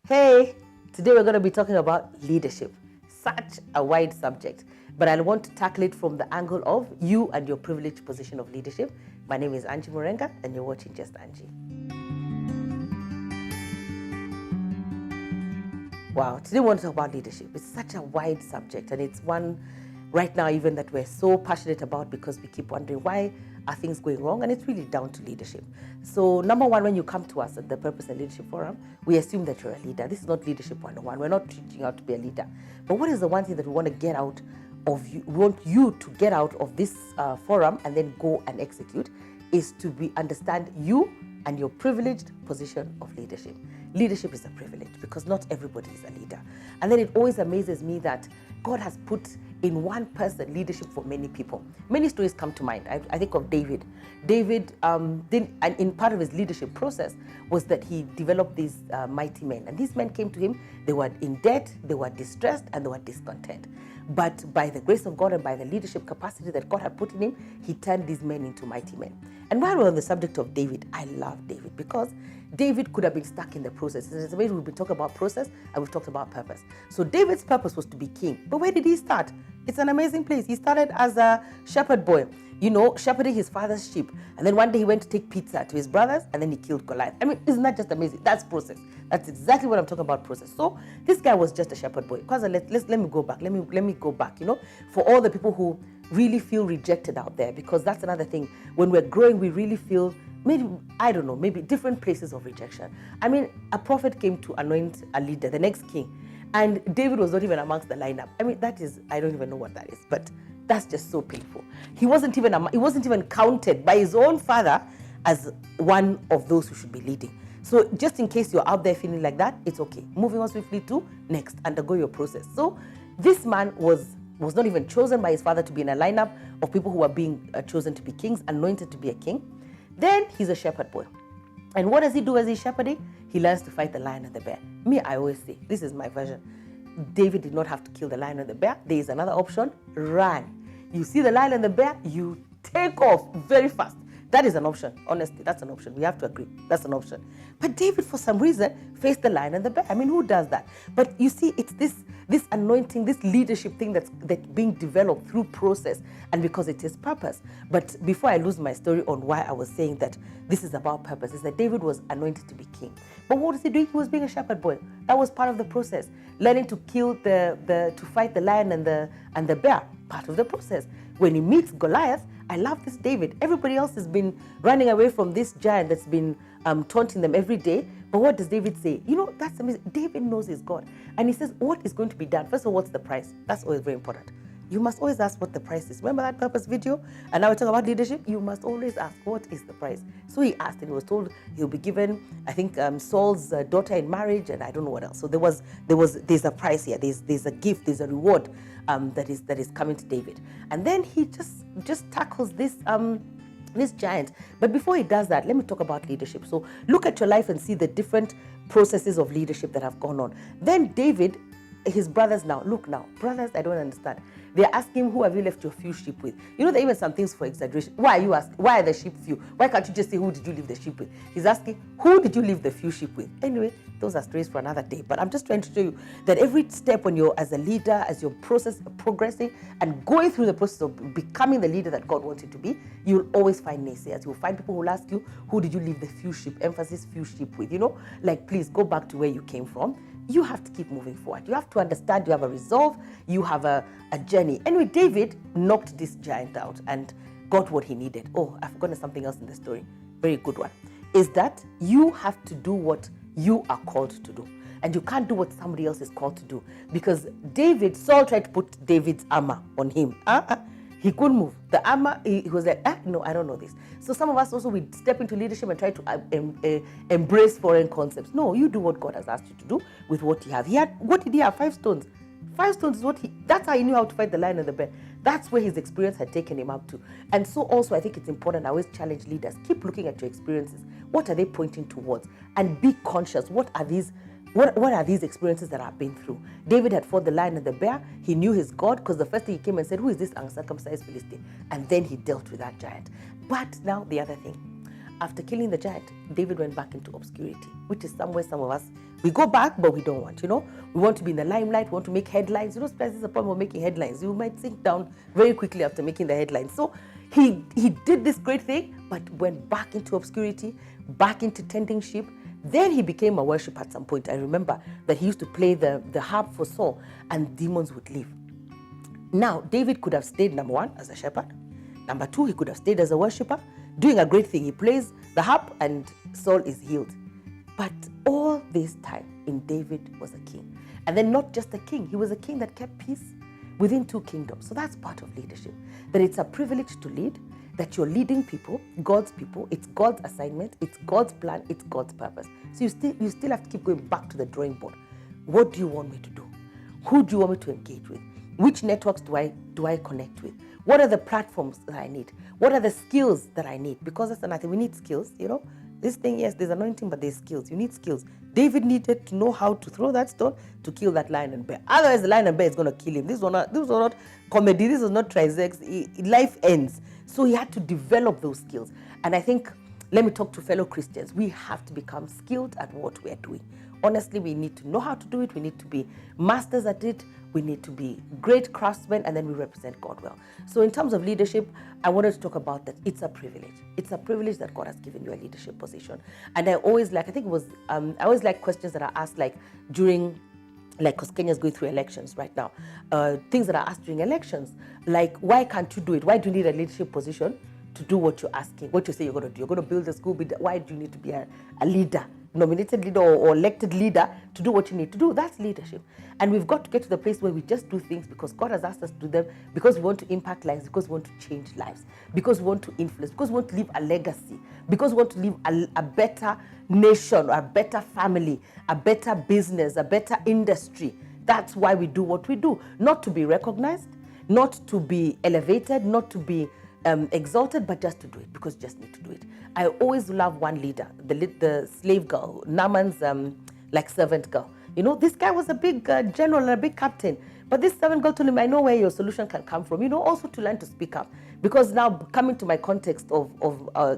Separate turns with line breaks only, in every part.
Hey, today we're going to be talking about leadership. Such a wide subject, but I want to tackle it from the angle of you and your privileged position of leadership. My name is Angie Murenga, and you're watching Just Angie. Wow, today we want to talk about leadership. It's such a wide subject, and it's one right now even that we're so passionate about because we keep wondering why are things going wrong, and it's really down to leadership. So number one, when you come to us at the Purpose and Leadership Forum, we assume that you're a leader. This is not Leadership 101. We're not teaching you how to be a leader. But what is the one thing that we want to get out of you, we want you to get out of this forum and then go and execute, is to understand you and your privileged position of leadership. Leadership is a privilege because not everybody is a leader. And then it always amazes me that God has put in one person leadership for many people. Many stories come to mind. I think of David. David, and in part of his leadership process was that he developed these mighty men. And these men came to him, they were in debt, they were distressed, and they were discontent. But by the grace of God and by the leadership capacity that God had put in him, he turned these men into mighty men. And while we're on the subject of David, I love David because David could have been stuck in the process. It's amazing, we've been talking about process and we've talked about purpose. So David's purpose was to be king. But where did he start? It's an amazing place. He started as a shepherd boy, shepherding his father's sheep. And then one day he went to take pizza to his brothers and then he killed Goliath. I mean, isn't that just amazing? That's process. That's exactly what I'm talking about, process. So this guy was just a shepherd boy. Because let me go back. Let me go back, for all the people who really feel rejected out there, because that's another thing. When we're growing, we really feel maybe different places of rejection. I mean, a prophet came to anoint a leader, the next king, and David was not even amongst the lineup. I mean, I don't even know what that is, but that's just so painful. He wasn't even counted by his own father as one of those who should be leading. So just in case you're out there feeling like that, it's okay. Moving on swiftly to next, undergo your process. So this man was not even chosen by his father to be in a lineup of people who were being chosen to be kings, anointed to be a king. Then he's a shepherd boy. And what does he do as he's shepherding? He learns to fight the lion and the bear. Me, I always say, this is my version. David did not have to kill the lion and the bear. There is another option, run. You see the lion and the bear, you take off very fast. That is an option. Honestly, that's an option. We have to agree. That's an option. But David, for some reason, faced the lion and the bear. I mean, who does that? But you see, it's this anointing, this leadership thing that's being developed through process and because it is purpose. But before I lose my story on why I was saying that this is about purpose, is that David was anointed to be king. But what was he doing? He was being a shepherd boy. That was part of the process. Learning to kill to fight the lion and the bear, part of the process. When he meets Goliath, I love this David. Everybody else has been running away from this giant that's been taunting them every day. But what does David say? That's amazing. David knows his God. And he says, what is going to be done? First of all, what's the price? That's always very important. You must always ask what the price is. Remember that purpose video? And now we're talking about leadership. You must always ask, what is the price? So he asked, and he was told he'll be given, I think, Saul's daughter in marriage, and I don't know what else. So there's a price here. There's a gift. There's a reward that is coming to David. And then he just tackles this giant. But before he does that, let me talk about leadership. So look at your life and see the different processes of leadership that have gone on. Then David, his brothers brothers, I don't understand. They're asking him, who have you left your few sheep with? There are even some things for exaggeration. Why are you asking? Why are the sheep few? Why can't you just say, who did you leave the sheep with? He's asking, who did you leave the few sheep with? Anyway, those are stories for another day. But I'm just trying to show you that every step when you're as a leader, as your process progressing and going through the process of becoming the leader that God wants you to be, you'll always find naysayers. You'll find people who will ask you, who did you leave the few sheep, emphasis few sheep with? Please go back to where you came from. You have to keep moving forward. You have to understand you have a resolve, you have a journey. Anyway, David knocked this giant out and got what he needed. Oh, I've forgotten something else in the story. Very good one. Is that you have to do what you are called to do. And you can't do what somebody else is called to do. Because Saul tried to put David's armor on him. He couldn't move. The armor, he was like, no, I don't know this. So some of us also, we step into leadership and try to embrace foreign concepts. No, you do what God has asked you to do with what you have. What did he have? 5 stones. 5 stones is that's how he knew how to fight the lion and the bear. That's where his experience had taken him up to. And so also, I think it's important, I always challenge leaders, keep looking at your experiences. What are they pointing towards? And be conscious. What are these experiences that I've been through? David had fought the lion and the bear. He knew his God, because the first thing he came and said, who is this uncircumcised Philistine? And then he dealt with that giant. But now the other thing, after killing the giant, David went back into obscurity, which is somewhere some of us, We go back, but we don't want, We want to be in the limelight, we want to make headlines. Sometimes it's a problem of making headlines. You might sink down very quickly after making the headlines. So he did this great thing, but went back into obscurity, back into tending sheep. Then he became a worshiper at some point. I remember that he used to play the harp for Saul, and demons would leave. Now, David could have stayed, number one, as a shepherd. Number two, he could have stayed as a worshiper, doing a great thing. He plays the harp and Saul is healed. But all this time in David was a king. And then not just a king, he was a king that kept peace within two kingdoms. So that's part of leadership. That it's a privilege to lead, that you're leading people, it's God's assignment, it's God's plan, it's God's purpose. So you still have to keep going back to the drawing board. What do you want me to do? Who do you want me to engage with? Which networks do I connect with? What are the platforms that I need? What are the skills that I need? Because that's another thing. We need skills, This thing, yes, there's anointing, but there's skills. You need skills. David needed to know how to throw that stone to kill that lion and bear. Otherwise, the lion and bear is going to kill him. This was not comedy. This was not trisex. Life ends. So he had to develop those skills. And I think, let me talk to fellow Christians. We have to become skilled at what we are doing. Honestly, we need to know how to do it. We need to be masters at it. We need to be great craftsmen, and then we represent God well. So in terms of leadership, I wanted to talk about that. It's a privilege. It's a privilege that God has given you a leadership position. And I always like questions that are asked during, because Kenya's going through elections right now. Things that are asked during elections, like, why can't you do it? Why do you need a leadership position to do what you're asking, what you say you're going to do? You're going to build a school. Why do you need to be a leader? Nominated leader or elected leader to do what you need to do? That's leadership. And we've got to get to the place where we just do things because God has asked us to do them, because we want to impact lives, because we want to change lives, because we want to influence, because we want to leave a legacy, because we want to leave a better nation, a better family, a better business, a better industry. That's why we do what we do. Not to be recognized, not to be elevated, not to be exalted, but just to do it, because you just need to do it. I always love one leader, the slave girl, Naaman's servant girl. This guy was a big general and a big captain, but this servant girl told him, I know where your solution can come from. Also to learn to speak up, because now coming to my context of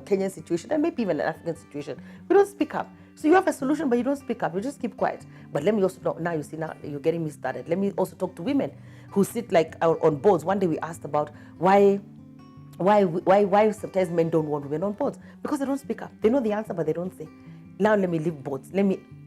Kenyan situation, and maybe even an African situation, we don't speak up. So you have a solution, but you don't speak up. You just keep quiet. But let me also talk, now you're getting me started. Let me also talk to women who sit on boards. One day we asked about why sometimes men don't want women on boards, because they don't speak up. They know the answer, but they don't say. Now let me leave boards.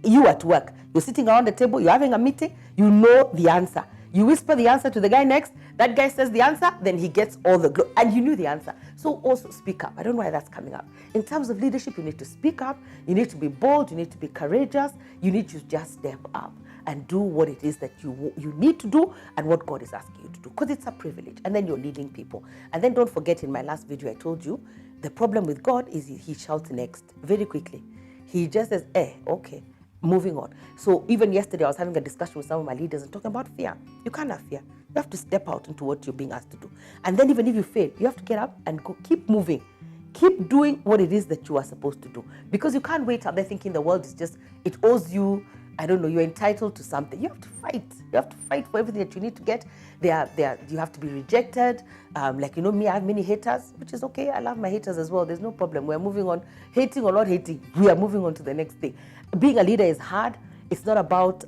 You at work, you're sitting around the table, you're having a meeting, you know the answer. You whisper the answer to the guy next, that guy says the answer, then he gets all the glory, and you knew the answer. So also speak up. I don't know why that's coming up. In terms of leadership, you need to speak up, you need to be bold, you need to be courageous, you need to just step up and do what it is that you need to do and what God is asking you to do, because it's a privilege. And then you're leading people. And then don't forget, in my last video I told you, the problem with God is he shouts next very quickly. He just says, okay, moving on. So even yesterday I was having a discussion with some of my leaders and talking about fear. You can't have fear. You have to step out into what you're being asked to do. And then even if you fail, you have to get up and go, keep moving. Keep doing what it is that you are supposed to do. Because you can't wait out there thinking the world is just, it owes you, I don't know, you're entitled to something. You have to fight. You have to fight for everything that you need to get. You have to be rejected. Me, I have many haters, which is okay. I love my haters as well. There's no problem. We're moving on. Hating or not hating, we are moving on to the next thing. Being a leader is hard. It's not about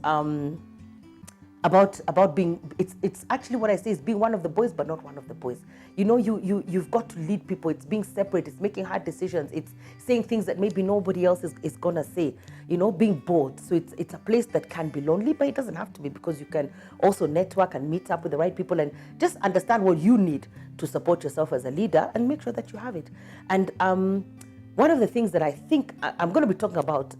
being, it's actually what I say is being one of the boys, but not one of the boys. You've got to lead people. It's being separate. It's making hard decisions. It's saying things that maybe nobody else is going to say, being bold. So it's a place that can be lonely, but it doesn't have to be, because you can also network and meet up with the right people and just understand what you need to support yourself as a leader and make sure that you have it. And one of the things that I think I'm going to be talking about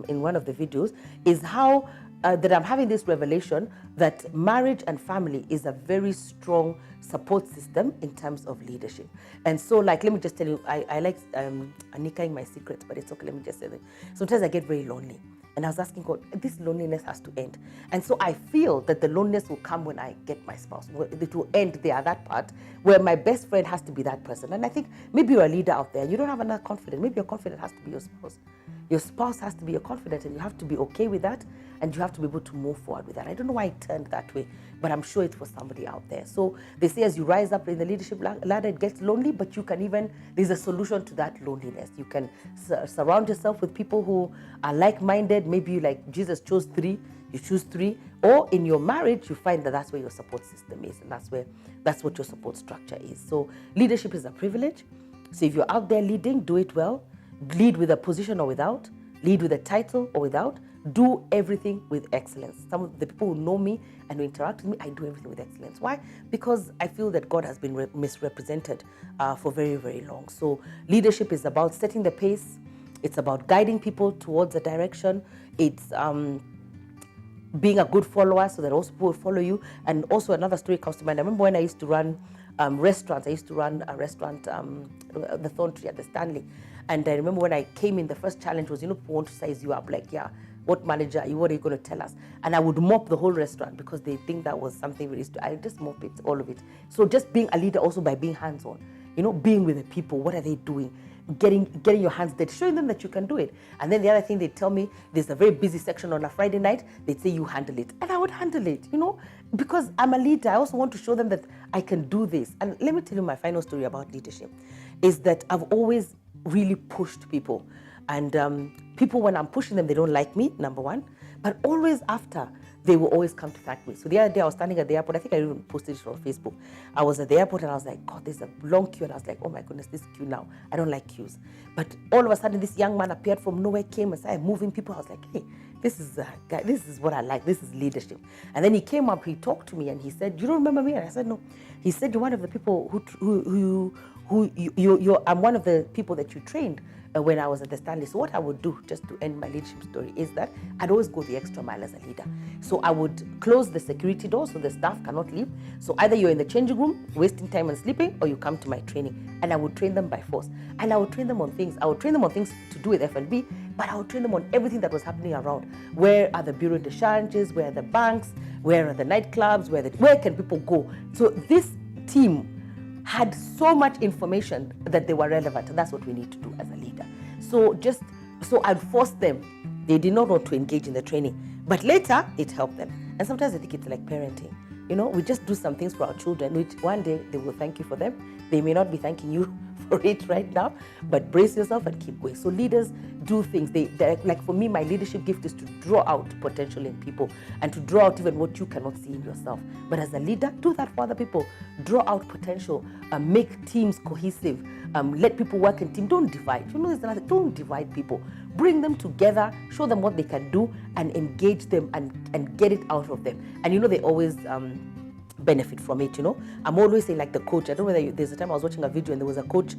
in one of the videos is how that I'm having this revelation that marriage and family is a very strong support system in terms of leadership. And so, let me just tell you, I like Anika in my secrets, but it's okay, let me just say that. Sometimes I get very lonely. And I was asking God, this loneliness has to end. And so I feel that the loneliness will come when I get my spouse. It will end there, that part, where my best friend has to be that person. And I think maybe you're a leader out there, you don't have enough confidence. Maybe your confidence has to be your spouse. Your spouse has to be your confidant, and you have to be okay with that, and you have to be able to move forward with that. I don't know why it turned that way, but I'm sure it's for somebody out there. So they say as you rise up in the leadership ladder, it gets lonely, but you can even, there's a solution to that loneliness. You can surround yourself with people who are like-minded. Maybe you, like Jesus chose 3, you choose 3, or in your marriage, you find that that's where your support system is, and that's what your support structure is. So leadership is a privilege. So if you're out there leading, do it well. Lead with a position or without. Lead with a title or without. Do everything with excellence. Some of the people who know me and who interact with me, I do everything with excellence. Why? Because I feel that God has been misrepresented for very, very long. So leadership is about setting the pace. It's about guiding people towards a direction. It's being a good follower so that also people will follow you. And also another story comes to mind. I remember when I used to run restaurants. I used to run a restaurant, the Thorn Tree at the Stanley. And I remember when I came in, the first challenge was, people want to size you up. Like, yeah, what manager are you? What are you going to tell us? And I would mop the whole restaurant because they think that was something we used to. I just mop it, all of it. So just being a leader also by being hands-on, being with the people. What are they doing? Getting your hands dirty, showing them that you can do it. And then the other thing they tell me, there's a very busy section on a Friday night, they'd say you handle it. And I would handle it, because I'm a leader. I also want to show them that I can do this. And let me tell you my final story about leadership, is that I've always really pushed people. And people, when I'm pushing them, they don't like me, number one. But always after, they will always come to thank me. So the other day I was standing at the airport. I think I even posted it on Facebook. I was at the airport and I was like, God, there's a long queue. And I was like, oh my goodness, this queue now. I don't like queues. But all of a sudden, this young man appeared from nowhere, came and started moving people. I was like, hey, this is what I like. This is leadership. And then he came up, he talked to me and he said, you don't remember me? And I said, no. He said, you're one of the people I'm one of the people that you trained when I was at the Stanley. So what I would do, just to end my leadership story, is that I'd always go the extra mile as a leader. So I would close the security door so the staff cannot leave. So either you're in the changing room, wasting time and sleeping, or you come to my training. And I would train them by force. And I would train them on things. I would train them on things to do with F&B, but I would train them on everything that was happening around. Where are the bureau de changes? Where are the banks? Where are the nightclubs? Where can people go? So this team had so much information that they were relevant, and that's what we need to do as a leader. So I'd force them. They did not want to engage in the training, but later it helped them. And sometimes I think it's like parenting. We just do some things for our children, which one day they will thank you for them. They may not be thanking you for it right now, but brace yourself and keep going. So leaders do things. They're like, for me, my leadership gift is to draw out potential in people and to draw out even what you cannot see in yourself. But as a leader, do that for other people. Draw out potential, make teams cohesive, let people work in team. Don't divide. There's another. Don't divide people. Bring them together, show them what they can do, and engage them and get it out of them. And they always benefit from it. I'm always saying, like the coach. I don't know whether there's a time I was watching a video and there was a coach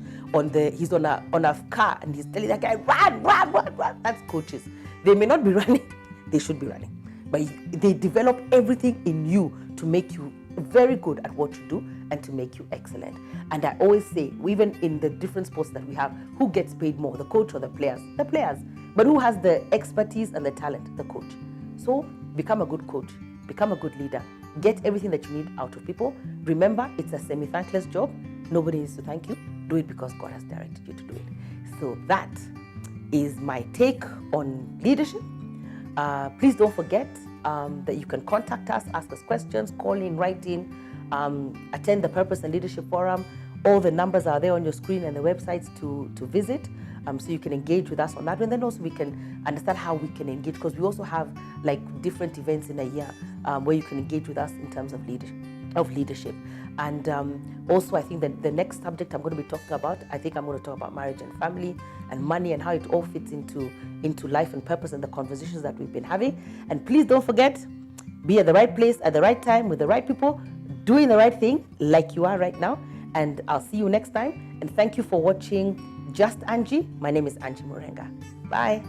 he's on a car and he's telling that guy, run. That's coaches. They may not be running, they should be running, but they develop everything in you to make you very good at what you do and to make you excellent. And I always say, even in the different sports that we have, who gets paid more, the coach or the players? The players. But who has the expertise and the talent? The coach. So become a good coach, become a good leader, get everything that you need out of people. Remember, it's a semi-thankless job. Nobody needs to thank you. Do it because God has directed you to do it. So that is my take on leadership. Please don't forget that you can contact us, ask us questions, call in, write in, attend the Purpose and Leadership Forum. All the numbers are there on your screen and the websites to visit, so you can engage with us on that. And then also we can understand how we can engage, because we also have like different events in a year where you can engage with us in terms of leadership. And also I think that the next subject I'm going to be talking about, I think I'm going to talk about marriage and family and money and how it all fits into life and purpose and the conversations that we've been having. And please don't forget, be at the right place at the right time with the right people, doing the right thing like you are right now. And I'll see you next time. And thank you for watching Just Angie. My name is Angie Murenga. Bye.